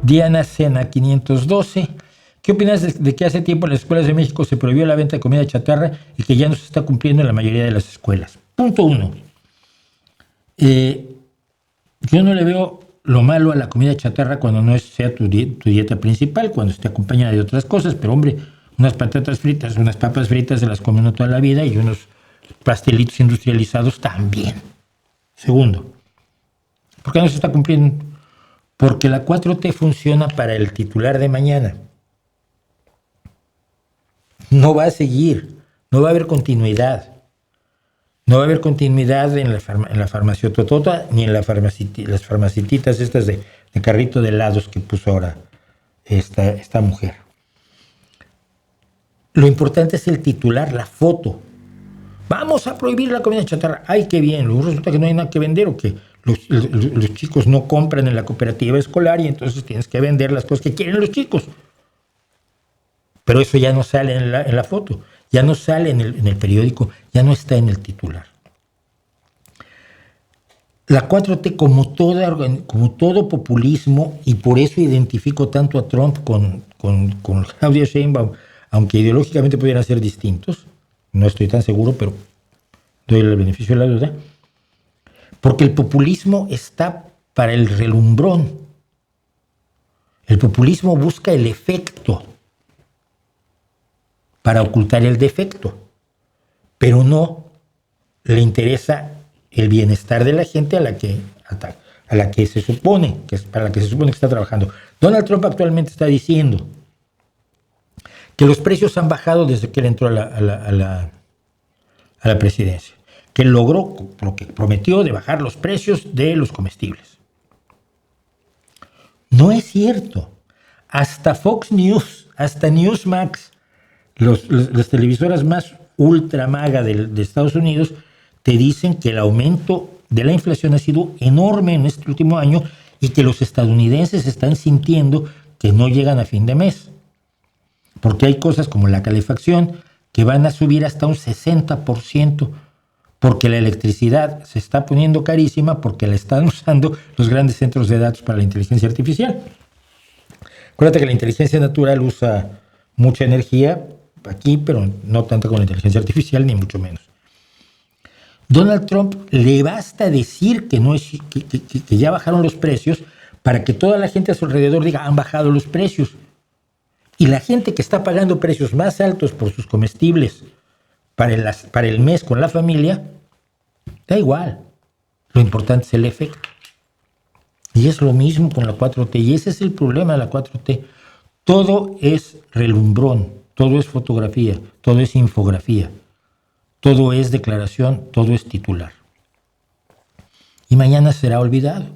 Diana Sena 512. ¿Qué opinas de que hace tiempo en las escuelas de México se prohibió la venta de comida chatarra y que ya no se está cumpliendo en la mayoría de las escuelas? Punto 1. Yo no le veo lo malo a la comida chatarra cuando no sea tu dieta principal, cuando esté acompañada de otras cosas, pero hombre, unas patatas fritas, unas papas fritas se las come uno toda la vida y unos pastelitos industrializados también. Segundo, ¿por qué no se está cumpliendo? Porque la 4T funciona para el titular de mañana. No va a seguir, no va a haber continuidad. No va a haber continuidad en la farmaciototota ni en las farmacititas estas de carrito de helados que puso ahora esta mujer. Lo importante es el titular, la foto. Vamos a prohibir la comida chatarra. ¡Ay, qué bien! Luego resulta que no hay nada que vender o que los chicos no compran en la cooperativa escolar y entonces tienes que vender las cosas que quieren los chicos. Pero eso ya no sale en la foto, ya no sale en el periódico, ya no está en el titular. La 4T, como todo populismo, y por eso identifico tanto a Trump con Claudia Sheinbaum, aunque ideológicamente pudieran ser distintos, no estoy tan seguro, pero doy el beneficio de la duda, porque el populismo está para el relumbrón. El populismo busca el efecto para ocultar el defecto, pero no le interesa el bienestar de la gente a la que se supone que está trabajando. Donald Trump actualmente está diciendo que los precios han bajado desde que él entró a la presidencia, que él logró lo que prometió de bajar los precios de los comestibles. No es cierto. Hasta Fox News, hasta Newsmax, las televisoras más ultra maga de Estados Unidos te dicen que el aumento de la inflación ha sido enorme en este último año y que los estadounidenses están sintiendo que no llegan a fin de mes. Porque hay cosas como la calefacción que van a subir hasta un 60%, porque la electricidad se está poniendo carísima porque la están usando los grandes centros de datos para la inteligencia artificial. Acuérdate que la inteligencia natural usa mucha energía aquí, pero no tanto con la inteligencia artificial, ni mucho menos. Donald Trump le basta decir que ya bajaron los precios para que toda la gente a su alrededor diga han bajado los precios. Y la gente que está pagando precios más altos por sus comestibles para el mes con la familia, da igual. Lo importante es el efecto. Y es lo mismo con la 4T. Y ese es el problema de la 4T. Todo es relumbrón, todo es fotografía, todo es infografía, todo es declaración, todo es titular. Y mañana será olvidado.